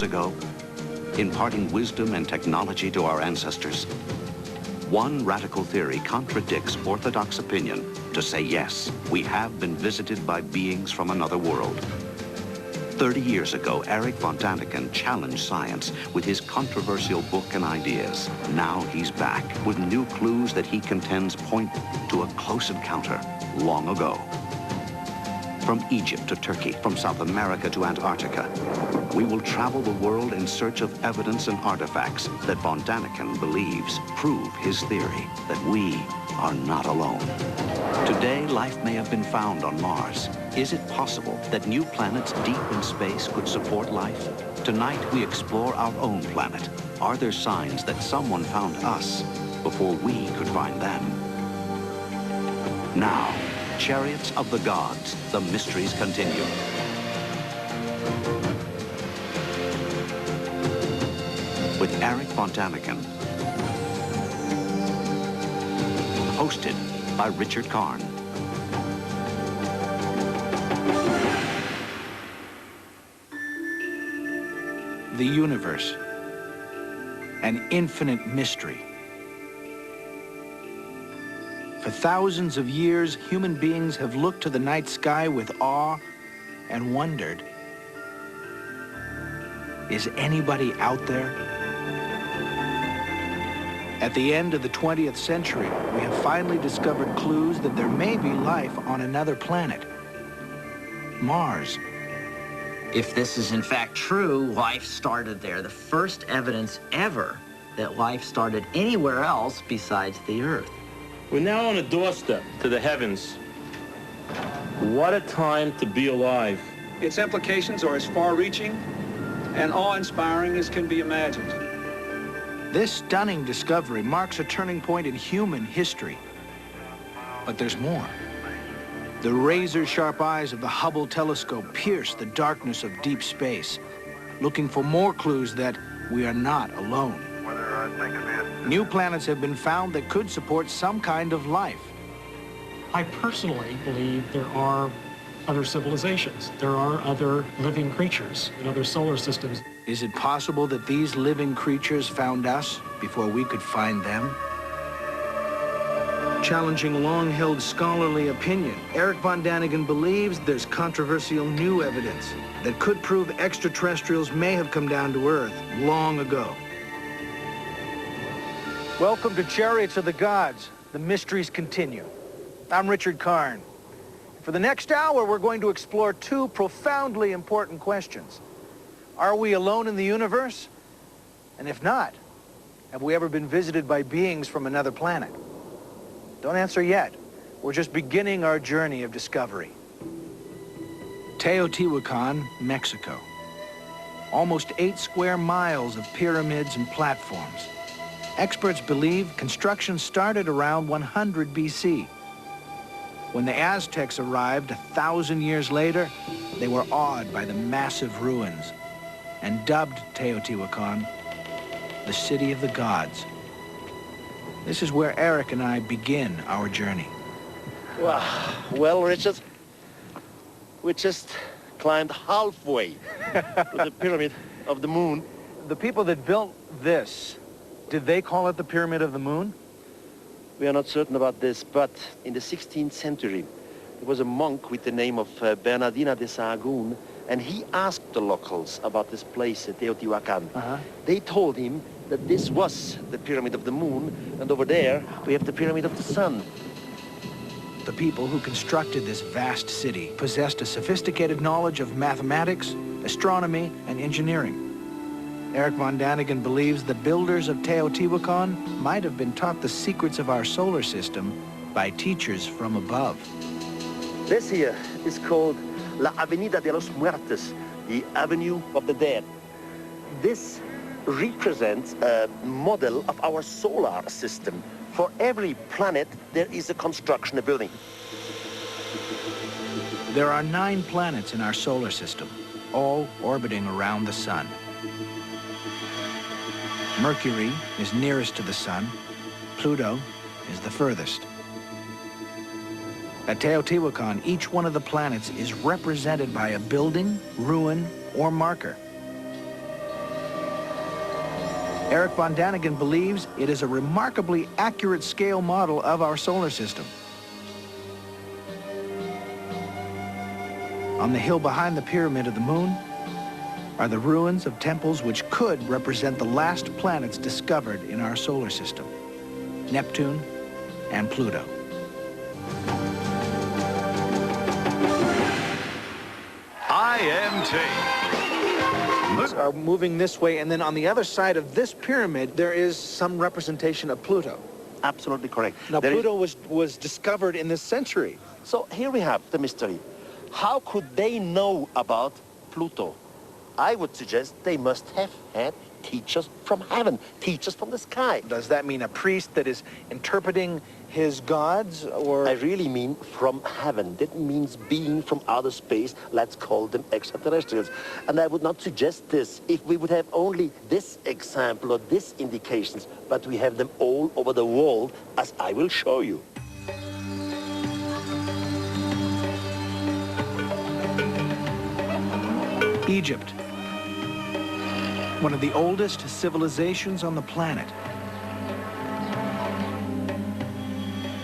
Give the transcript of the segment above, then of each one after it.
ago, imparting wisdom and technology to our ancestors. One radical theory contradicts orthodox opinion to say, yes, we have been visited by beings from another world. 30 years ago, Erich von Däniken challenged science with his controversial book and ideas. Now he's back with new clues that he contends point to a close encounter long ago. From Egypt to Turkey, from South America to Antarctica, we will travel the world in search of evidence and artifacts that von Däniken believes prove his theory that we are not alone. Today, life may have been found on Mars. Is it possible that new planets deep in space could support life? Tonight, we explore our own planet. Are there signs that someone found us before we could find them? Now, Chariots of the Gods, the mysteries continue. With Erich von Däniken. Hosted by Richard Karn. The universe, an infinite mystery. For thousands of years, human beings have looked to the night sky with awe and wondered, is anybody out there? At the end of the 20th century, we have finally discovered clues that there may be life on another planet, Mars. If this is in fact true, life started there. The first evidence ever that life started anywhere else besides the Earth. We're now on a doorstep to the heavens. What a time to be alive. Its implications are as far-reaching and awe-inspiring as can be imagined. This stunning discovery marks a turning point in human history. But there's more. The razor-sharp eyes of the Hubble telescope pierce the darkness of deep space, looking for more clues that we are not alone. New planets have been found that could support some kind of life. I personally believe there are other civilizations. There are other living creatures in other solar systems. Is it possible that these living creatures found us before we could find them? Challenging long-held scholarly opinion, Erich von Däniken believes there's controversial new evidence that could prove extraterrestrials may have come down to Earth long ago. Welcome to Chariots of the Gods. The mysteries continue. I'm Richard Karn. For the next hour, we're going to explore two profoundly important questions. Are we alone in the universe? And if not, have we ever been visited by beings from another planet? Don't answer yet. We're just beginning our journey of discovery. Teotihuacan, Mexico. Almost 8 square miles of pyramids and platforms. Experts believe construction started around 100 BC. When the Aztecs arrived 1,000 years later, they were awed by the massive ruins and dubbed Teotihuacan the City of the Gods. This is where Eric and I begin our journey. Well, Richard, we just climbed halfway to the Pyramid of the Moon. The people that built this, did they call it the Pyramid of the Moon? We are not certain about this, but in the 16th century, there was a monk with the name of Bernardino de Sahagún, and he asked the locals about this place, Teotihuacan. They told him that this was the Pyramid of the Moon, and over there, we have the Pyramid of the Sun. The people who constructed this vast city possessed a sophisticated knowledge of mathematics, astronomy, and engineering. Erich von Däniken believes the builders of Teotihuacan might have been taught the secrets of our solar system by teachers from above. This here is called La Avenida de los Muertos, the Avenue of the Dead. This represents a model of our solar system. For every planet, there is a construction, a building. There are 9 planets in our solar system, all orbiting around the sun. Mercury is nearest to the sun. Pluto is the furthest. At Teotihuacan, each one of the planets is represented by a building, ruin, or marker. Eric von Daniken believes it is a remarkably accurate scale model of our solar system. On the hill behind the Pyramid of the Moon are the ruins of temples which could represent the last planets discovered in our solar system, Neptune and Pluto. IMT. Are moving this way, and then on the other side of this pyramid, there is some representation of Pluto. Absolutely correct. Now, There is- Pluto was discovered in this century. So here we have the mystery. How could they know about Pluto? I would suggest they must have had teachers from heaven, teachers from the sky. Does that mean a priest that is interpreting his gods, or? I really mean from heaven. That means being from outer space. Let's call them extraterrestrials. And I would not suggest this if we would have only this example or these indications, but we have them all over the world, as I will show you. Egypt, one of the oldest civilizations on the planet.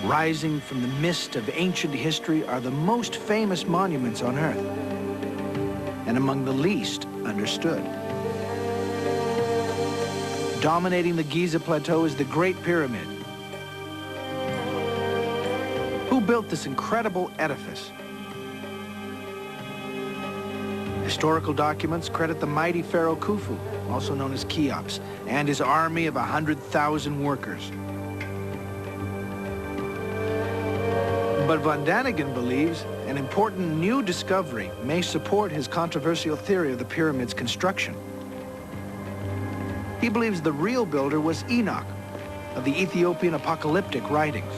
Rising from the mist of ancient history are the most famous monuments on Earth, and among the least understood. Dominating the Giza Plateau is the Great Pyramid. Who built this incredible edifice? Historical documents credit the mighty pharaoh Khufu, also known as Cheops, and his army of 100,000 workers. But von Daniken believes an important new discovery may support his controversial theory of the pyramid's construction. He believes the real builder was Enoch of the Ethiopian apocalyptic writings.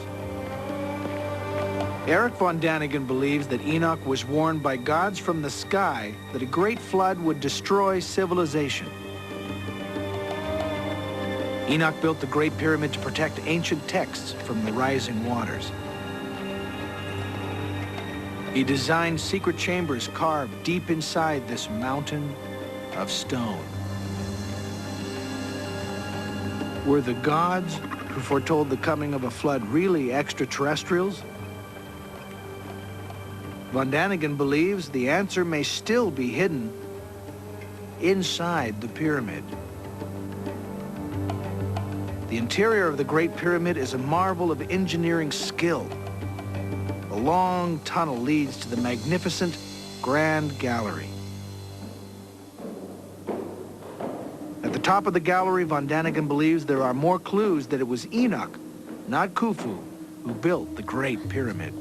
Eric von Daniken believes that Enoch was warned by gods from the sky that a great flood would destroy civilization. Enoch built the Great Pyramid to protect ancient texts from the rising waters. He designed secret chambers carved deep inside this mountain of stone. Were the gods who foretold the coming of a flood really extraterrestrials? Von Daniken believes the answer may still be hidden inside the pyramid. The interior of the Great Pyramid is a marvel of engineering skill. A long tunnel leads to the magnificent Grand Gallery. At the top of the gallery, von Daniken believes there are more clues that it was Enoch, not Khufu, who built the Great Pyramid.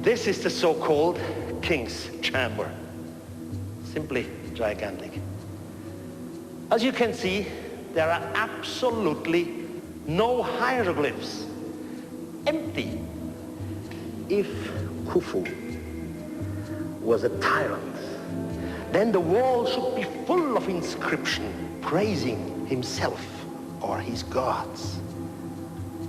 This is the so-called King's Chamber. Simply gigantic. As you can see, there are absolutely no hieroglyphs. Empty. If Khufu was a tyrant, then the wall should be full of inscription praising himself or his gods.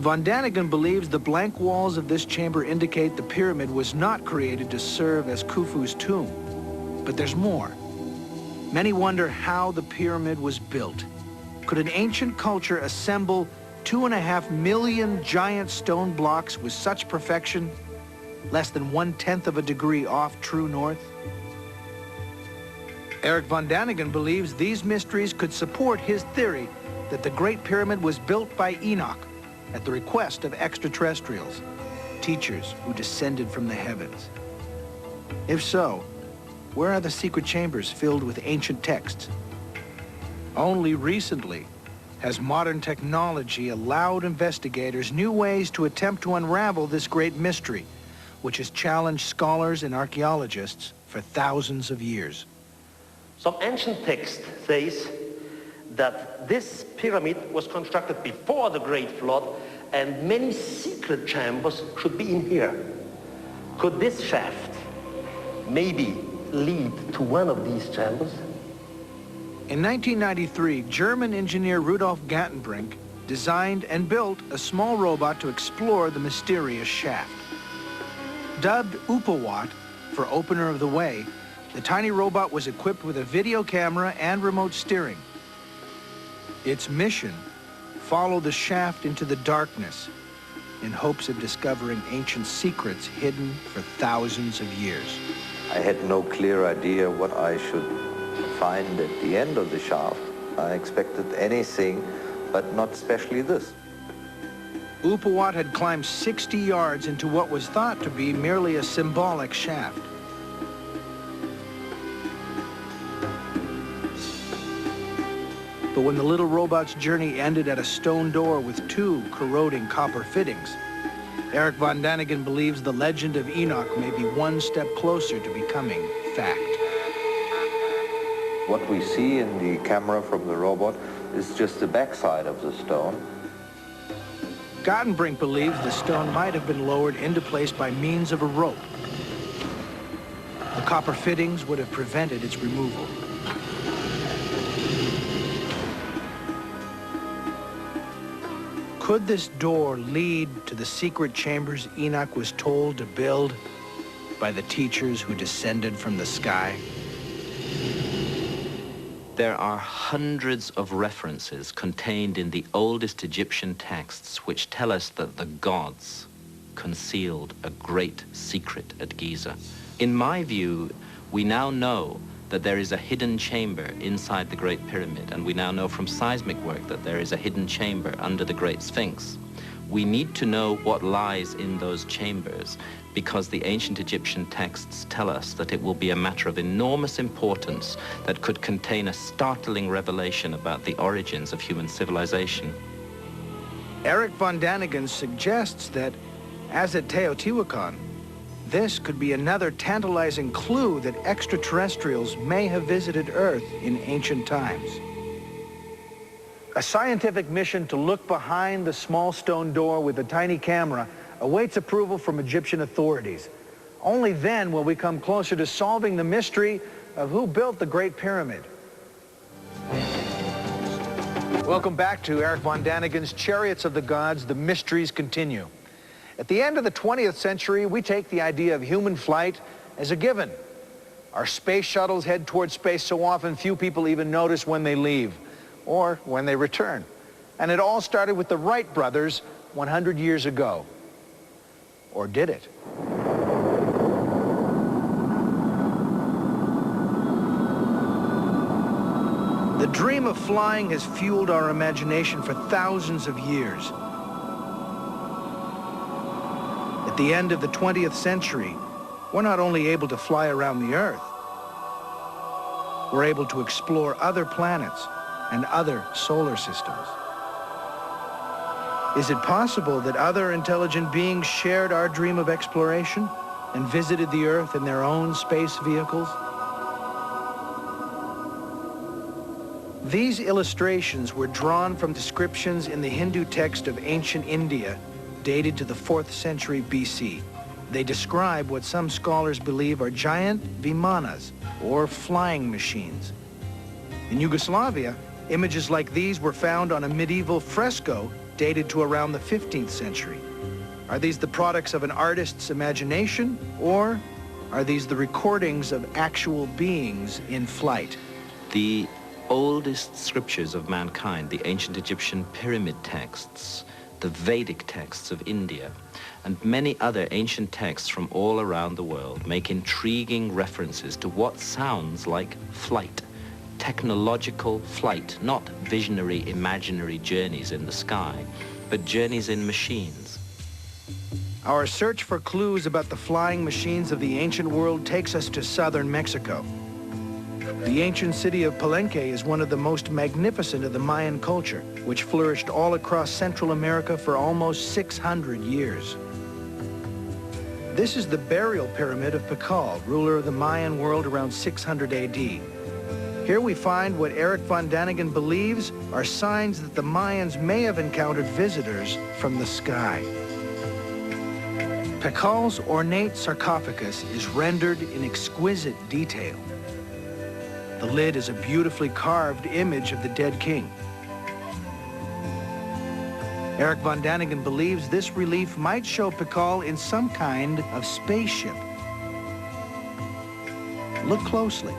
Von Daniken believes the blank walls of this chamber indicate the pyramid was not created to serve as Khufu's tomb. But there's more. Many wonder how the pyramid was built. Could an ancient culture assemble 2.5 million giant stone blocks with such perfection, less than 1/10 of a degree off true north? Eric von Daniken believes these mysteries could support his theory that the Great Pyramid was built by Enoch at the request of extraterrestrials, teachers who descended from the heavens. If so, where are the secret chambers filled with ancient texts? Only recently has modern technology allowed investigators new ways to attempt to unravel this great mystery, which has challenged scholars and archaeologists for thousands of years. Some ancient text says that this pyramid was constructed before the Great Flood and many secret chambers should be in here. Could this shaft maybe lead to one of these chambers? In 1993, German engineer Rudolf Gantenbrink designed and built a small robot to explore the mysterious shaft. Dubbed Upawat for Opener of the Way, The tiny robot was equipped with a video camera and remote steering. Its mission: follow the shaft into the darkness in hopes of discovering ancient secrets hidden for thousands of years. I had no clear idea what I should find at the end of the shaft. I expected anything, but not especially this. Upawat had climbed 60 yards into what was thought to be merely a symbolic shaft. But when the little robot's journey ended at a stone door with 2 corroding copper fittings, Eric von Daniken believes the legend of Enoch may be one step closer to becoming fact. What we see in the camera from the robot is just the backside of the stone. Gottenbrink believes the stone might have been lowered into place by means of a rope. The copper fittings would have prevented its removal. Could this door lead to the secret chambers Enoch was told to build by the teachers who descended from the sky? There are hundreds of references contained in the oldest Egyptian texts which tell us that the gods concealed a great secret at Giza. In my view, we now know that there is a hidden chamber inside the Great Pyramid, and we now know from seismic work that there is a hidden chamber under the Great Sphinx. We need to know what lies in those chambers, because the ancient Egyptian texts tell us that it will be a matter of enormous importance that could contain a startling revelation about the origins of human civilization. Eric von Daniken suggests that, as at Teotihuacan, this could be another tantalizing clue that extraterrestrials may have visited Earth in ancient times. A scientific mission to look behind the small stone door with a tiny camera awaits approval from Egyptian authorities. Only then will we come closer to solving the mystery of who built the Great Pyramid. Welcome back to Eric von Daniken's Chariots of the Gods. The mysteries continue. At the end of the 20th century, we take the idea of human flight as a given. Our space shuttles head towards space so often few people even notice when they leave or when they return. And it all started with the Wright brothers 100 years ago. Or did it? The dream of flying has fueled our imagination for thousands of years. At the end of the 20th century, we're not only able to fly around the Earth, we're able to explore other planets and other solar systems. Is it possible that other intelligent beings shared our dream of exploration and visited the Earth in their own space vehicles? These illustrations were drawn from descriptions in the Hindu text of ancient India, dated to the 4th century BC. They describe what some scholars believe are giant vimanas, or flying machines. In Yugoslavia, images like these were found on a medieval fresco dated to around the 15th century. Are these the products of an artist's imagination, or are these the recordings of actual beings in flight? The oldest scriptures of mankind, the ancient Egyptian pyramid texts, the Vedic texts of India, and many other ancient texts from all around the world make intriguing references to what sounds like flight. Technological flight, not visionary, imaginary journeys in the sky, but journeys in machines. Our search for clues about the flying machines of the ancient world takes us to southern Mexico. The ancient city of Palenque is one of the most magnificent of the Mayan culture, which flourished all across Central America for almost 600 years. This is the burial pyramid of Tikal, ruler of the Mayan world around 600 AD. Here we find what Eric von Daniken believes are signs that the Mayans may have encountered visitors from the sky. Tikal's ornate sarcophagus is rendered in exquisite detail. The lid is a beautifully carved image of the dead king. Eric von Daniken believes this relief might show Tikal in some kind of spaceship. Look closely.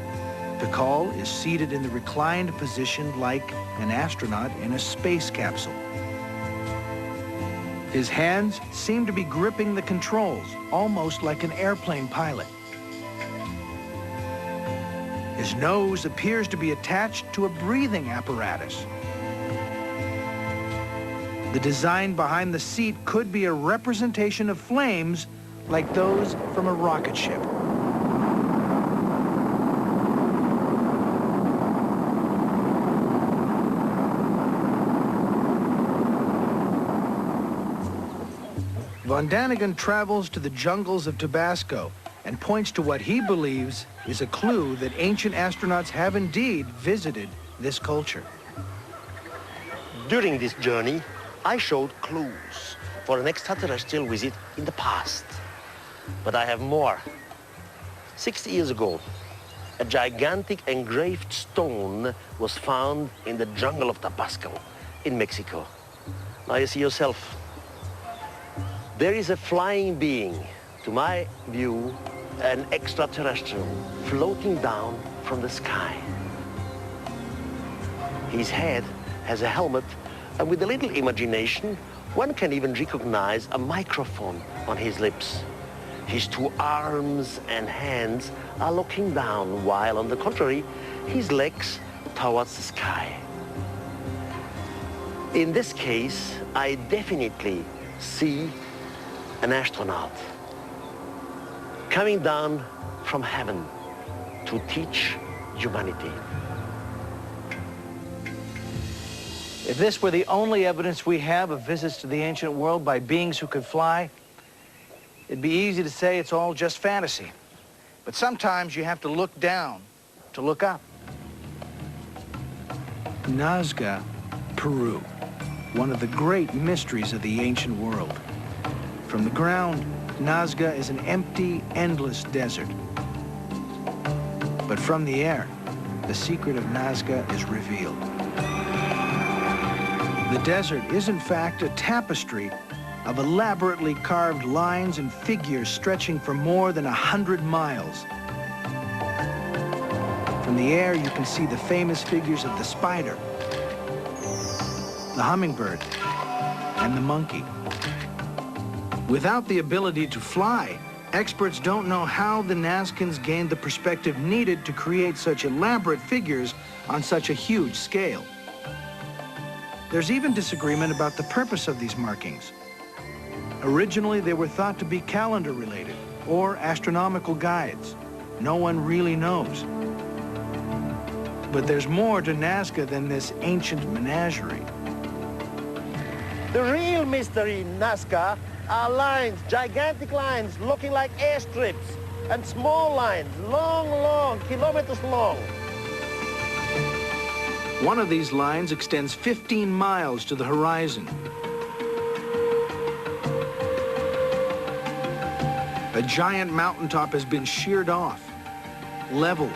Pikal is seated in the reclined position like an astronaut in a space capsule. His hands seem to be gripping the controls, almost like an airplane pilot. His nose appears to be attached to a breathing apparatus. The design behind the seat could be a representation of flames like those from a rocket ship. Von Daniken travels to the jungles of Tabasco and points to what he believes is a clue that ancient astronauts have indeed visited this culture. During this journey, I showed clues for an extraterrestrial visit in the past. But I have more. 60 years ago, a gigantic engraved stone was found in the jungle of Tabasco in Mexico. Now you see yourself. There is a flying being, to my view, an extraterrestrial floating down from the sky. His head has a helmet, and with a little imagination, one can even recognize a microphone on his lips. His two arms and hands are looking down, while on the contrary, his legs towards the sky. In this case, I definitely see an astronaut coming down from heaven to teach humanity. If this were the only evidence we have of visits to the ancient world by beings who could fly, it'd be easy to say it's all just fantasy. But sometimes you have to look down to look up. Nazca, Peru, one of the great mysteries of the ancient world. From the ground, Nazca is an empty, endless desert. But from the air, the secret of Nazca is revealed. The desert is, in fact, a tapestry of elaborately carved lines and figures stretching for more than 100 miles. From the air, you can see the famous figures of the spider, the hummingbird, and the monkey. Without the ability to fly, experts don't know how the Nazcans gained the perspective needed to create such elaborate figures on such a huge scale. There's even disagreement about the purpose of these markings. Originally, they were thought to be calendar-related or astronomical guides. No one really knows. But there's more to Nazca than this ancient menagerie. The real mystery in Nazca are lines, gigantic lines, looking like airstrips, and small lines, long, kilometers long. One of these lines extends 15 miles to the horizon. A giant mountaintop has been sheared off, leveled,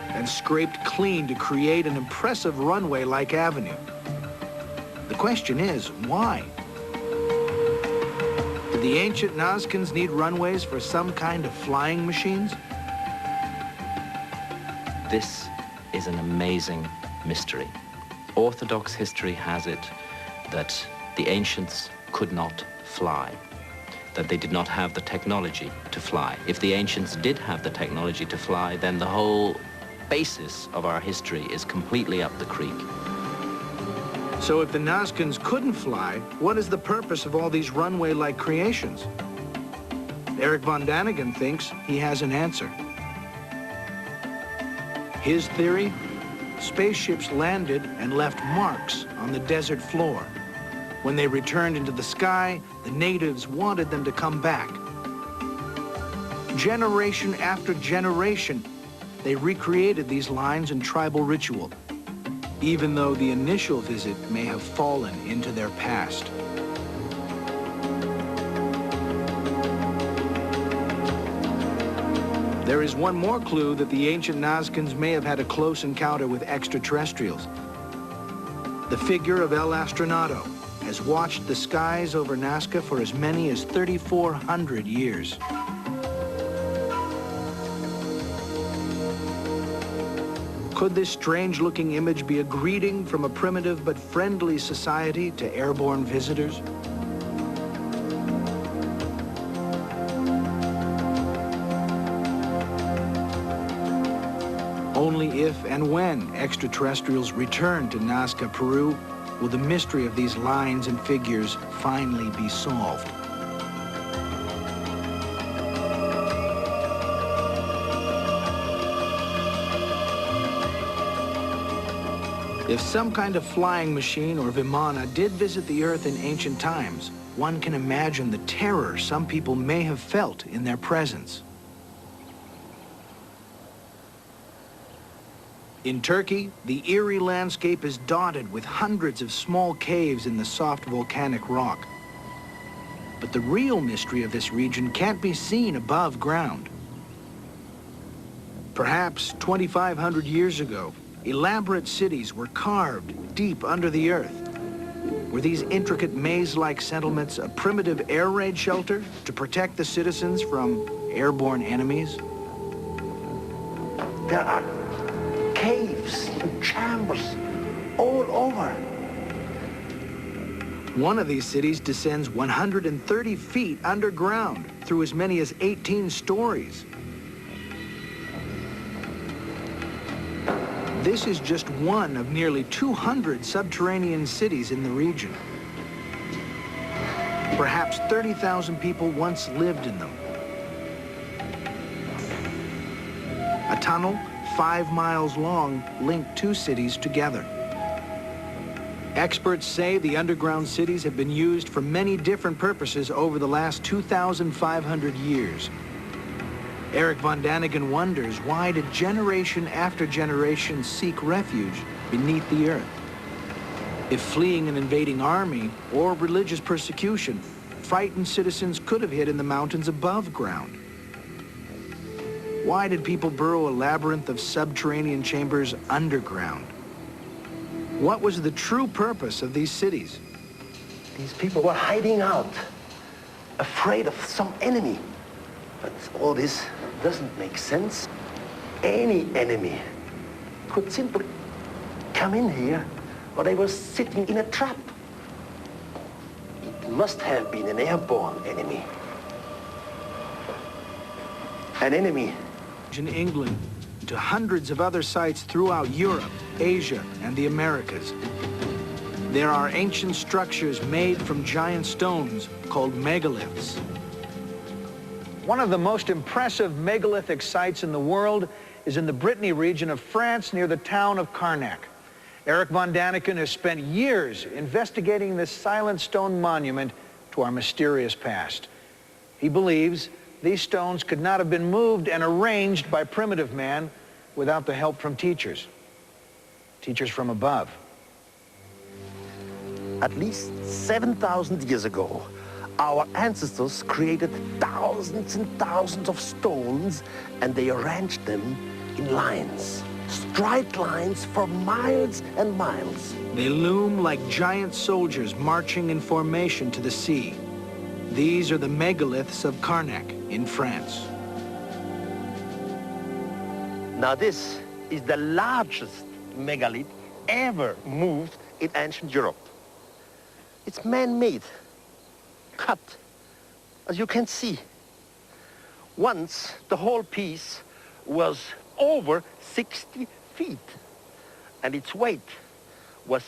and scraped clean to create an impressive runway-like avenue. The question is, why? Did the ancient Nazcans need runways for some kind of flying machines? This is an amazing mystery. Orthodox history has it that the ancients could not fly, that they did not have the technology to fly. If the ancients did have the technology to fly, then the whole basis of our history is completely up the creek. So if the Nazcans couldn't fly, what is the purpose of all these runway-like creations? Eric von Daniken thinks he has an answer. His theory? Spaceships landed and left marks on the desert floor. When they returned into the sky, the natives wanted them to come back. Generation after generation, they recreated these lines in tribal ritual, even though the initial visit may have fallen into their past. There is one more clue that the ancient Nazcans may have had a close encounter with extraterrestrials. The figure of El Astronato has watched the skies over Nazca for as many as 3,400 years. Could this strange-looking image be a greeting from a primitive but friendly society to airborne visitors? Only if and when extraterrestrials return to Nazca, Peru, will the mystery of these lines and figures finally be solved. If some kind of flying machine or Vimana did visit the Earth in ancient times, one can imagine the terror some people may have felt in their presence. In Turkey, the eerie landscape is dotted with hundreds of small caves in the soft volcanic rock. But the real mystery of this region can't be seen above ground. Perhaps 2,500 years ago, elaborate cities were carved deep under the earth. Were these intricate maze-like settlements a primitive air raid shelter to protect the citizens from airborne enemies? There are caves and chambers all over. One of these cities descends 130 feet underground through as many as 18 stories. This is just one of nearly 200 subterranean cities in the region. Perhaps 30,000 people once lived in them. A tunnel 5 miles long linked two cities together. Experts say the underground cities have been used for many different purposes over the last 2,500 years. Eric von Daniken wonders, why did generation after generation seek refuge beneath the earth? If fleeing an invading army or religious persecution, frightened citizens could have hid in the mountains above ground. Why did people burrow a labyrinth of subterranean chambers underground? What was the true purpose of these cities? These people were hiding out, afraid of some enemy. But all this doesn't make sense. Any enemy could simply come in here, or they were sitting in a trap. It must have been an airborne enemy. An enemy. In England, to hundreds of other sites throughout Europe, Asia, and the Americas. There are ancient structures made from giant stones called megaliths. One of the most impressive megalithic sites in the world is in the Brittany region of France near the town of Carnac. Eric von Daniken has spent years investigating this silent stone monument to our mysterious past. He believes these stones could not have been moved and arranged by primitive man without the help from teachers from above. At least 7,000 years ago, our ancestors created thousands and thousands of stones, and they arranged them in lines, straight lines for miles and miles. They loom like giant soldiers marching in formation to the sea. These are the megaliths of Carnac in France. Now this is the largest megalith ever moved in ancient Europe. It's man-made, cut, as you can see. Once the whole piece was over 60 feet, and its weight was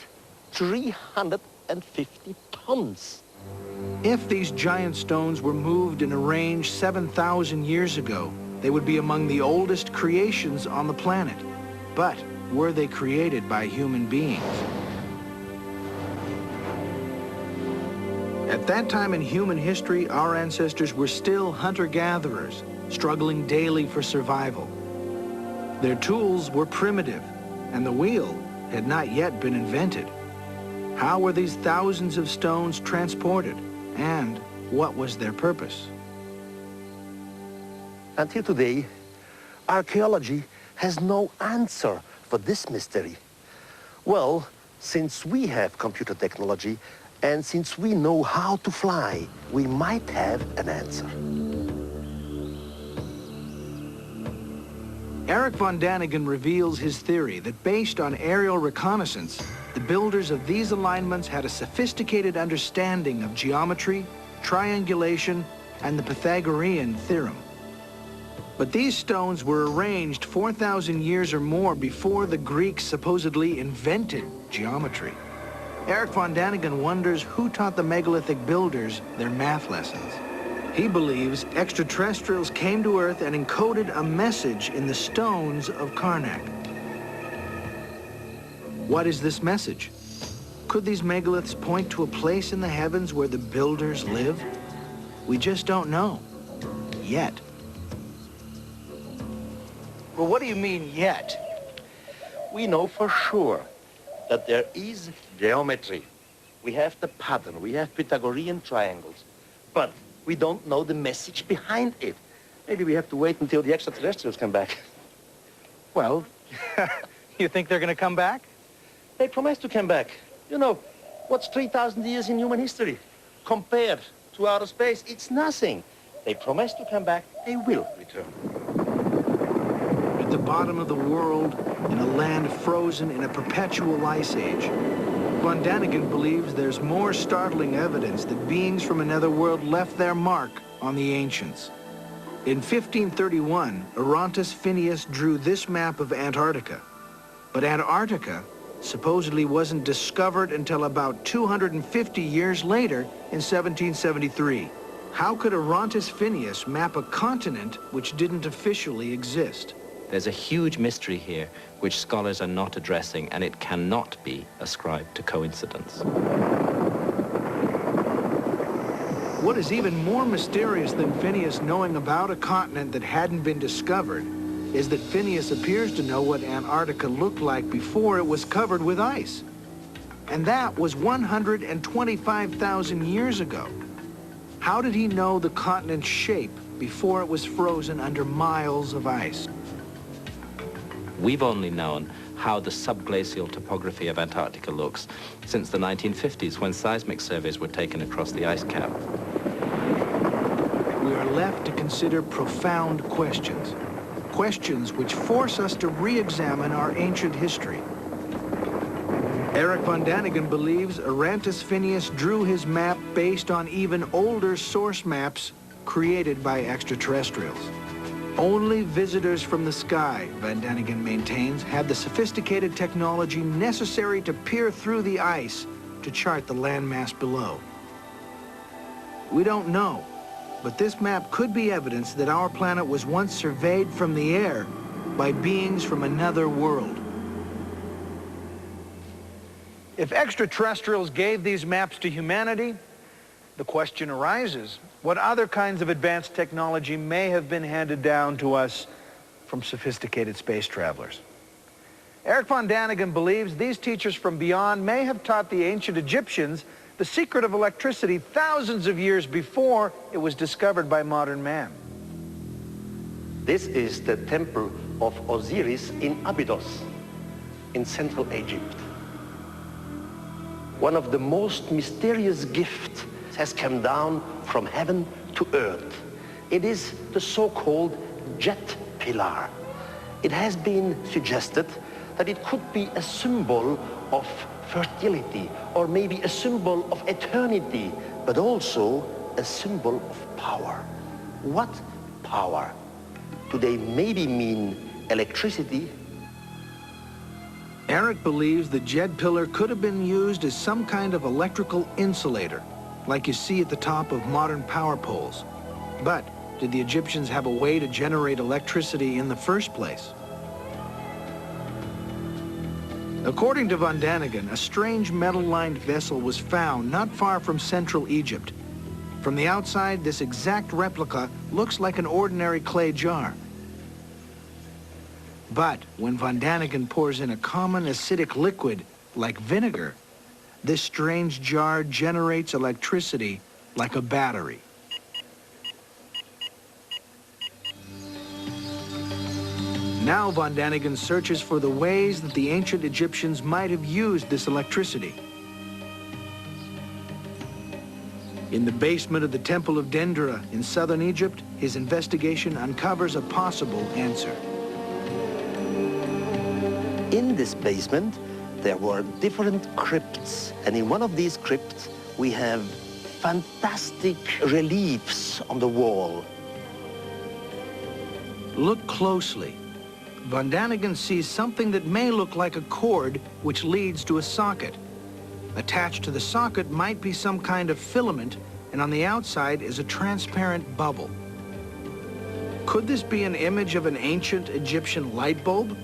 350 tons. If these giant stones were moved and arranged 7,000 years ago, they would be among the oldest creations on the planet. But were they created by human beings? At that time in human history, our ancestors were still hunter-gatherers, struggling daily for survival. Their tools were primitive, and the wheel had not yet been invented. How were these thousands of stones transported, and what was their purpose? Until today, archaeology has no answer for this mystery. Well, since we have computer technology, and since we know how to fly, we might have an answer. Eric von Daniken reveals his theory that based on aerial reconnaissance, the builders of these alignments had a sophisticated understanding of geometry, triangulation, and the Pythagorean theorem. But these stones were arranged 4,000 years or more before the Greeks supposedly invented geometry. Eric von Daniken wonders who taught the megalithic builders their math lessons. He believes extraterrestrials came to Earth and encoded a message in the stones of Karnak. What is this message? Could these megaliths point to a place in the heavens where the builders live? We just don't know. Yet. Well, what do you mean, yet? We know for sure that there is geometry. We have the pattern, we have Pythagorean triangles, but we don't know the message behind it. Maybe we have to wait until the extraterrestrials come back. Well, you think they're going to come back? They promised to come back. You know, what's 3,000 years in human history? Compared to outer space, it's nothing. They promised to come back, they will return. At the bottom of the world, in a land frozen in a perpetual ice age, von Daniken believes there's more startling evidence that beings from another world left their mark on the ancients. In 1531, Orontes Phineas drew this map of Antarctica. But Antarctica supposedly wasn't discovered until about 250 years later in 1773. How could Orontes Phineas map a continent which didn't officially exist? There's a huge mystery here which scholars are not addressing, and it cannot be ascribed to coincidence. What is even more mysterious than Phineas knowing about a continent that hadn't been discovered is that Phineas appears to know what Antarctica looked like before it was covered with ice. And that was 125,000 years ago. How did he know the continent's shape before it was frozen under miles of ice? We've only known how the subglacial topography of Antarctica looks since the 1950s, when seismic surveys were taken across the ice cap. We are left to consider profound questions. Questions which force us to re-examine our ancient history. Eric von Daniken believes Orontes Phineas drew his map based on even older source maps created by extraterrestrials. Only visitors from the sky, von Daniken maintains, had the sophisticated technology necessary to peer through the ice to chart the landmass below. We don't know, but this map could be evidence that our planet was once surveyed from the air by beings from another world. If extraterrestrials gave these maps to humanity, the question arises, what other kinds of advanced technology may have been handed down to us from sophisticated space travelers? Eric von Daniken believes these teachers from beyond may have taught the ancient Egyptians the secret of electricity thousands of years before it was discovered by modern man. This is the temple of Osiris in Abydos, in Central Egypt. One of the most mysterious gifts has come down from heaven to earth. It is the so-called jet pillar. It has been suggested that it could be a symbol of fertility, or maybe a symbol of eternity, but also a symbol of power. What power? Do they maybe mean electricity? Eric believes the jet pillar could have been used as some kind of electrical insulator, like you see at the top of modern power poles. But did the Egyptians have a way to generate electricity in the first place? According to von Daniken, a strange metal-lined vessel was found not far from central Egypt. From the outside, this exact replica looks like an ordinary clay jar. But when von Daniken pours in a common acidic liquid, like vinegar, this strange jar generates electricity like a battery. Now von Daniken searches for the ways that the ancient Egyptians might have used this electricity. In the basement of the Temple of Dendera in southern Egypt, his investigation uncovers a possible answer. In this basement, there were different crypts, and in one of these crypts, we have fantastic reliefs on the wall. Look closely. Von Daniken sees something that may look like a cord which leads to a socket. Attached to the socket might be some kind of filament, and on the outside is a transparent bubble. Could this be an image of an ancient Egyptian light bulb?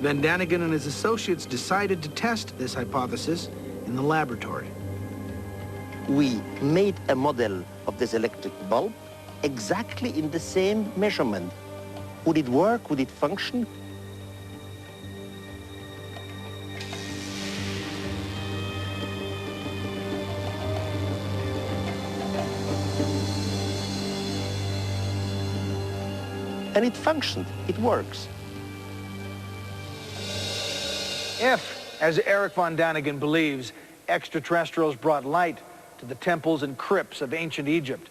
Von Daniken and his associates decided to test this hypothesis in the laboratory. We made a model of this electric bulb exactly in the same measurement. Would it work? Would it function? And it functioned. It works. If, as Eric von Daniken believes, extraterrestrials brought light to the temples and crypts of ancient Egypt,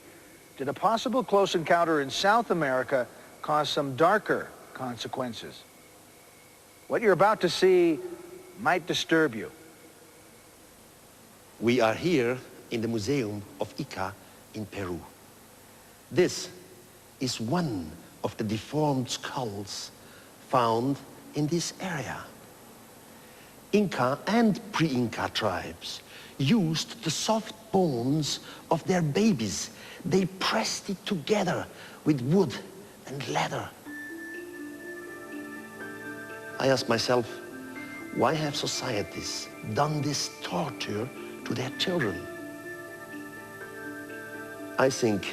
did a possible close encounter in South America cause some darker consequences? What you're about to see might disturb you. We are here in the Museum of Ica in Peru. This is one of the deformed skulls found in this area. Inca and pre-Inca tribes used the soft bones of their babies. They pressed it together with wood and leather. I ask myself, why have societies done this torture to their children? I think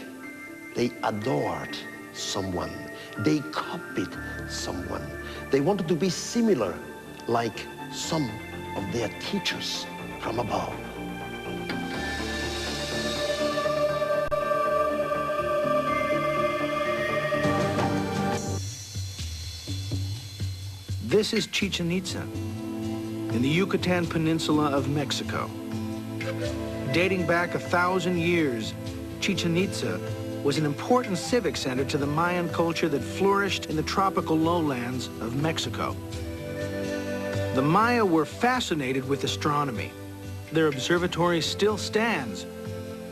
they adored someone. They copied someone. They wanted to be similar, like some of their teachers from above. This is Chichen Itza in the Yucatan Peninsula of Mexico. Dating back 1,000 years, Chichen Itza was an important civic center to the Mayan culture that flourished in the tropical lowlands of Mexico. The Maya were fascinated with astronomy. Their observatory still stands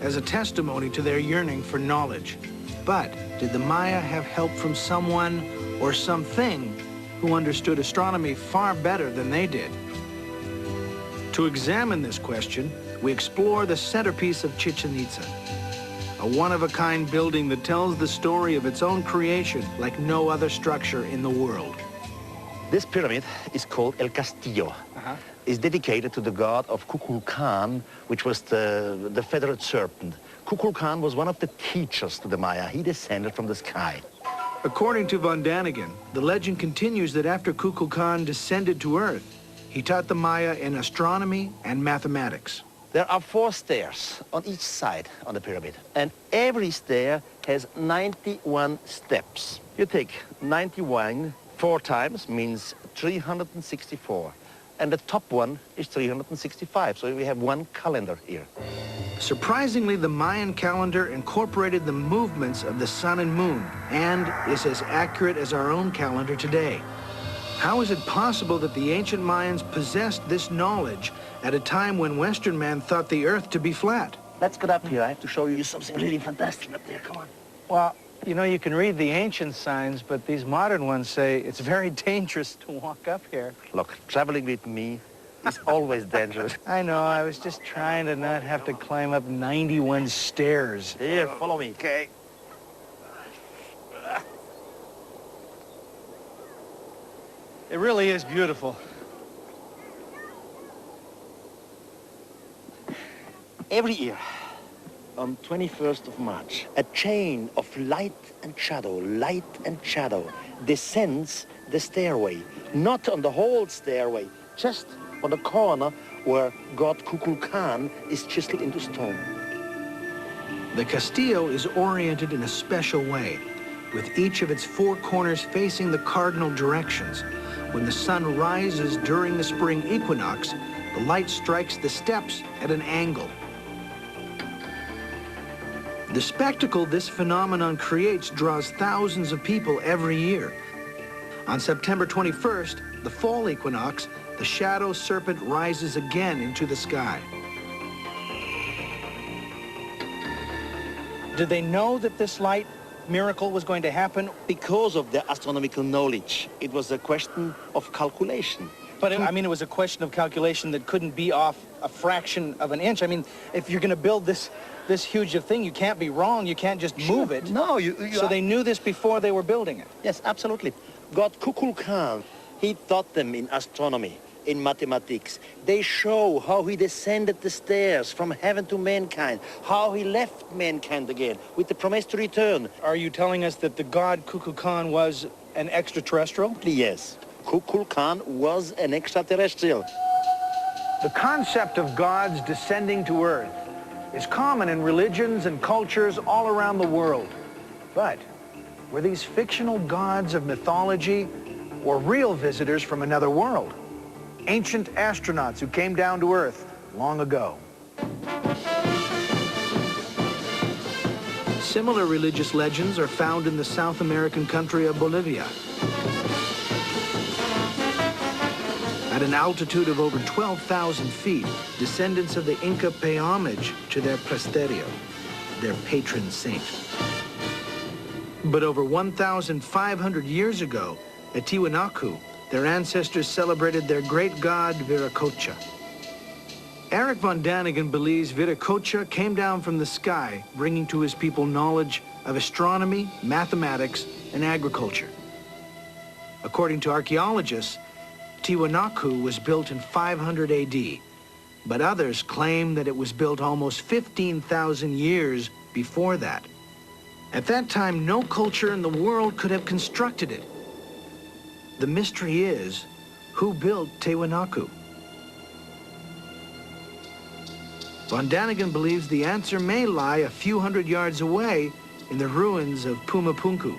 as a testimony to their yearning for knowledge. But did the Maya have help from someone or something who understood astronomy far better than they did? To examine this question, we explore the centerpiece of Chichen Itza, a one-of-a-kind building that tells the story of its own creation like no other structure in the world. This pyramid is called El Castillo. It's dedicated to the god of Kukulkan, which was the feathered serpent. Kukulkan was one of the teachers to the Maya. He descended from the sky. According to von Daniken, the legend continues that after Kukulkan descended to Earth, he taught the Maya in astronomy and mathematics. There are 4 stairs on each side on the pyramid, and every stair has 91 steps. You take 91 4 times means 364, and the top one is 365, so we have one calendar here. Surprisingly, the Mayan calendar incorporated the movements of the sun and moon and is as accurate as our own calendar today. How is it possible that the ancient Mayans possessed this knowledge at a time when Western man thought the Earth to be flat? Let's get up here. I have to show you something really fantastic up there. Come on. Well, you know, you can read the ancient signs, but these modern ones say it's very dangerous to walk up here. Look, traveling with me is always dangerous. I know, I was just trying to not have to climb up 91 stairs. Here, follow me. Okay. It really is beautiful. Every year, on 21st of March, a chain of light and shadow descends the stairway. Not on the whole stairway, just on the corner where god Kukulkan is chiseled into stone. The Castillo is oriented in a special way, with each of its 4 corners facing the cardinal directions. When the sun rises during the spring equinox, the light strikes the steps at an angle. The spectacle this phenomenon creates draws thousands of people every year. On September 21st, the fall equinox, the shadow serpent rises again into the sky. Did they know that this light miracle was going to happen? Because of their astronomical knowledge, it was a question of calculation. But I mean, it was a question of calculation that couldn't be off a fraction of an inch. I mean, if you're going to build this huge thing, you can't be wrong. You can't just move it. No, So they knew this before they were building it. Yes, absolutely. God Kukulkan, he taught them in astronomy, in mathematics. They show how he descended the stairs from heaven to mankind, how he left mankind again with the promise to return. Are you telling us that the god Kukulkan was an extraterrestrial? Yes, Kukulkan was an extraterrestrial. The concept of gods descending to Earth is common in religions and cultures all around the world. But were these fictional gods of mythology or real visitors from another world? Ancient astronauts who came down to Earth long ago. Similar religious legends are found in the South American country of Bolivia. At an altitude of over 12,000 feet, descendants of the Inca pay homage to their presterio, their patron saint. But over 1,500 years ago, at Tiwanaku, their ancestors celebrated their great god, Viracocha. Eric von Daniken believes Viracocha came down from the sky, bringing to his people knowledge of astronomy, mathematics, and agriculture. According to archaeologists, Tiwanaku was built in 500 AD, but others claim that it was built almost 15,000 years before that. At that time, no culture in the world could have constructed it. The mystery is, who built Tiwanaku? Von Daniken believes the answer may lie a few hundred yards away in the ruins of Pumapunku.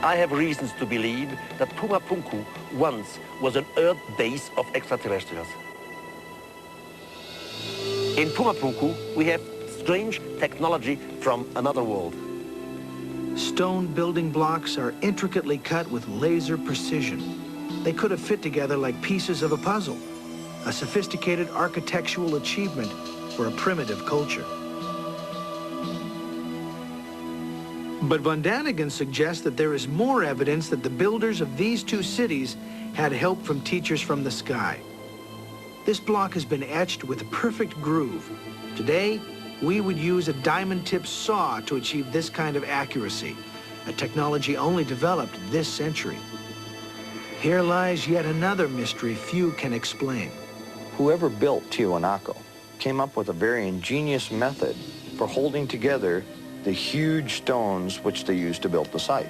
I have reasons to believe that Pumapunku once was an Earth base of extraterrestrials. In Pumapunku, we have strange technology from another world. Stone building blocks are intricately cut with laser precision. They could have fit together like pieces of a puzzle, a sophisticated architectural achievement for a primitive culture. But von Daniken suggests that there is more evidence that the builders of these two cities had help from teachers from the sky. This block has been etched with a perfect groove. Today, we would use a diamond-tipped saw to achieve this kind of accuracy, a technology only developed this century. Here lies yet another mystery few can explain. Whoever built Tiwanaku came up with a very ingenious method for holding together the huge stones which they used to build the site.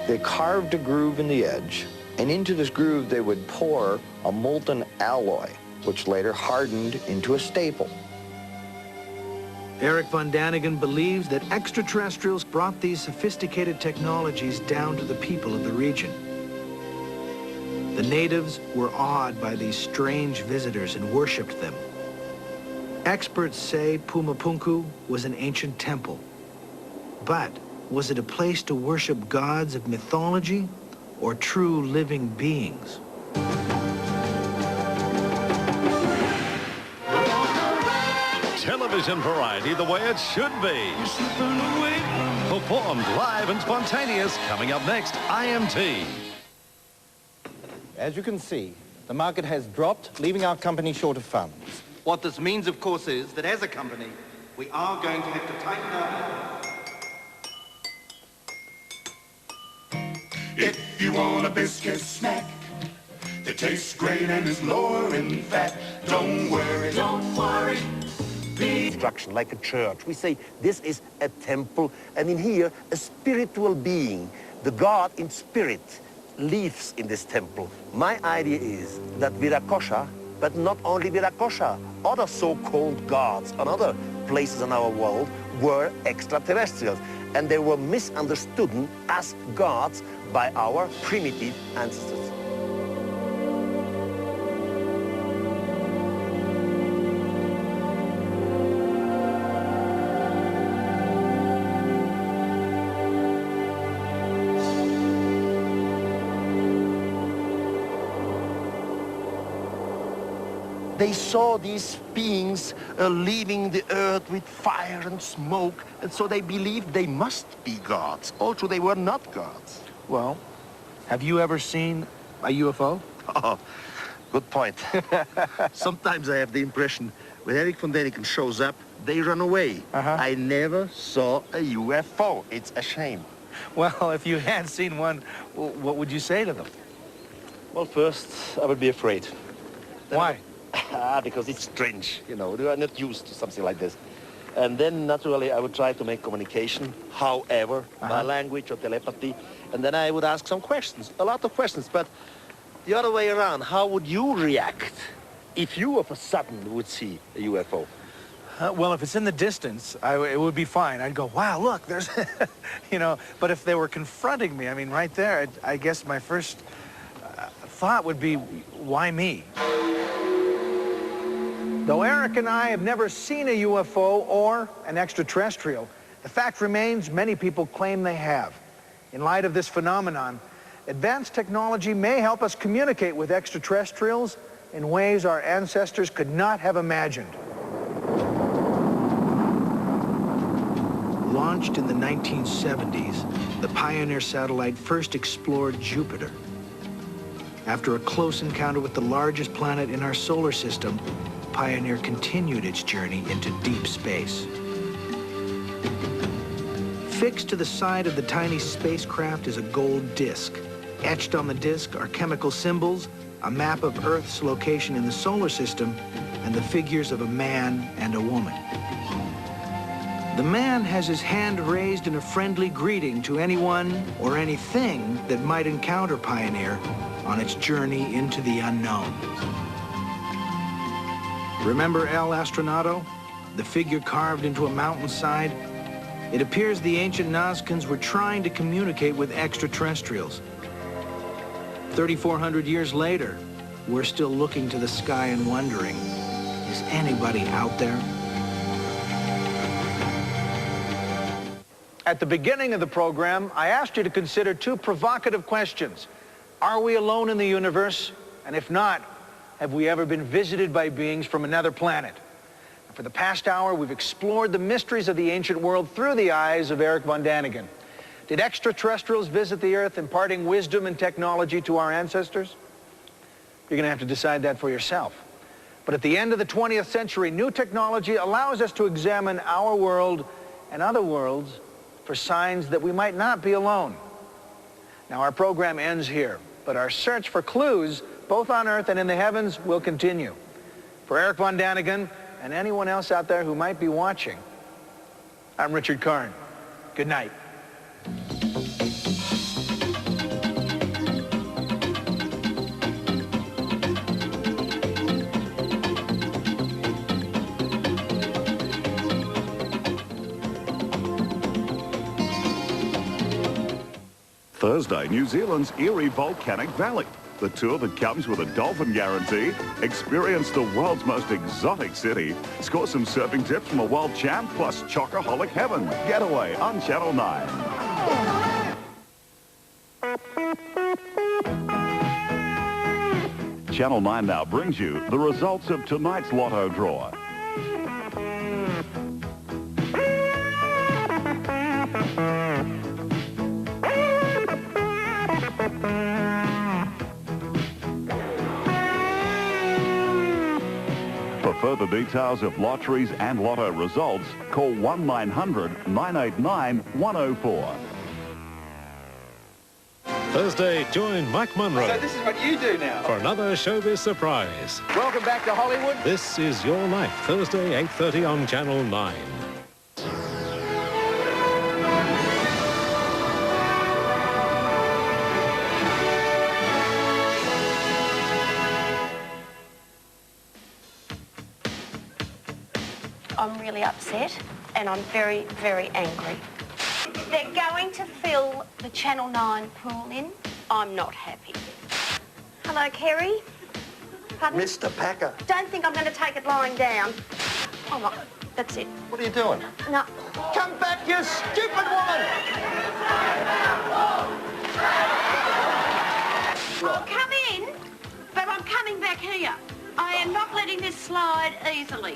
They carved a groove in the edge, and into this groove they would pour a molten alloy, which later hardened into a staple. Eric von Daniken believes that extraterrestrials brought these sophisticated technologies down to the people of the region. The natives were awed by these strange visitors and worshipped them. Experts say Pumapunku was an ancient temple. But was it a place to worship gods of mythology or true living beings? Television variety the way it should be. Performed live and spontaneous. Coming up next, IMT. As you can see, the market has dropped, leaving our company short of funds. What this means, of course, is that as a company, we are going to have to tighten our... If you want a biscuit snack that tastes great and is lower in fat, don't worry. Don't worry. Construction like a church. We say this is a temple, and in here, a spiritual being, the God in spirit, lives in this temple. My idea is that Viracocha, but not only Viracocha, other so-called gods on other places in our world were extraterrestrials, and they were misunderstood as gods by our primitive ancestors. they saw these beings leaving the earth with fire and smoke, and so they believed they must be gods, although they were not gods. Well, have you ever seen a UFO? Oh, good point. Sometimes I have the impression when Eric von Däniken shows up, they run away. I never saw a UFO. It's a shame. Well, if you had seen one, what would you say to them? Well, first, I would be afraid. Why? Because it's strange, you know. They are not used to something like this. And then, naturally, I would try to make communication, however, by language or telepathy. And then I would ask some questions, a lot of questions. But the other way around, how would you react if you, of a sudden, would see a UFO? Well, if it's in the distance, it would be fine. I'd go, wow, look, there's, you know. But if they were confronting me, I mean, right there, I guess my first thought would be, why me? Though Eric and I have never seen a UFO or an extraterrestrial, the fact remains many people claim they have. In light of this phenomenon, advanced technology may help us communicate with extraterrestrials in ways our ancestors could not have imagined. Launched in the 1970s, the Pioneer satellite first explored Jupiter. After a close encounter with the largest planet in our solar system, Pioneer continued its journey into deep space. Fixed to the side of the tiny spacecraft is a gold disc. Etched on the disc are chemical symbols, a map of Earth's location in the solar system, and the figures of a man and a woman. The man has his hand raised in a friendly greeting to anyone or anything that might encounter Pioneer on its journey into the unknown. Remember El Astronato, the figure carved into a mountainside? It appears the ancient Nazcans were trying to communicate with extraterrestrials. 3,400 years later, we're still looking to the sky and wondering, is anybody out there? At the beginning of the program, I asked you to consider two provocative questions. Are we alone in the universe? And if not, have we ever been visited by beings from another planet? And for the past hour, we've explored the mysteries of the ancient world through the eyes of Eric von Däniken. Did extraterrestrials visit the Earth, imparting wisdom and technology to our ancestors? You're going to have to decide that for yourself. But at the end of the 20th century, new technology allows us to examine our world and other worlds for signs that we might not be alone. Now, our program ends here, but our search for clues, both on Earth and in the heavens, will continue. For Eric von Däniken and anyone else out there who might be watching, I'm Richard Karn. Good night. Thursday, New Zealand's eerie volcanic valley. The tour that comes with a dolphin guarantee. Experience the world's most exotic city. Score some surfing tips from a world champ, plus chocoholic heaven. Getaway on Channel 9. Channel 9 now brings you the results of tonight's lotto draw. For further details of lotteries and lotto results, call 1-900-989-104. Thursday, join Mike Munro. So this is what you do now. For another showbiz surprise. Welcome back to Hollywood. This is Your Life, Thursday, 8:30 on Channel 9. I'm really upset and I'm very, very angry. They're going to fill the Channel 9 pool in. I'm not happy. Hello, Kerry. Pardon? Mr. Packer. Don't think I'm going to take it lying down. Oh, no, that's it. What are you doing? No. Come back, you stupid woman! I'll come in, but I'm coming back here. I am not letting this easily.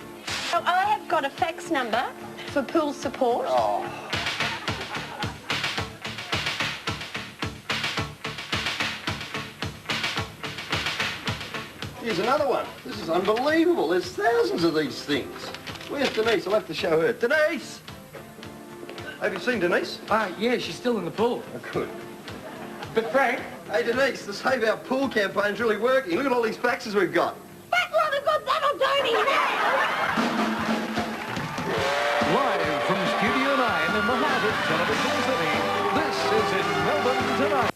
So I have got a fax number for pool support. Oh. Here's another one. This is unbelievable. There's thousands of these things. Where's Denise? I'll have to show her. Denise! Have you seen Denise? Yeah, she's still in the pool. Oh, good. But Frank... Hey, Denise, the Save Our Pool campaign's really working. Look at all these faxes we've got. That lot of good, that'll do me now. Live from Studio 9 in the heart of Television City, this is In Melbourne Tonight.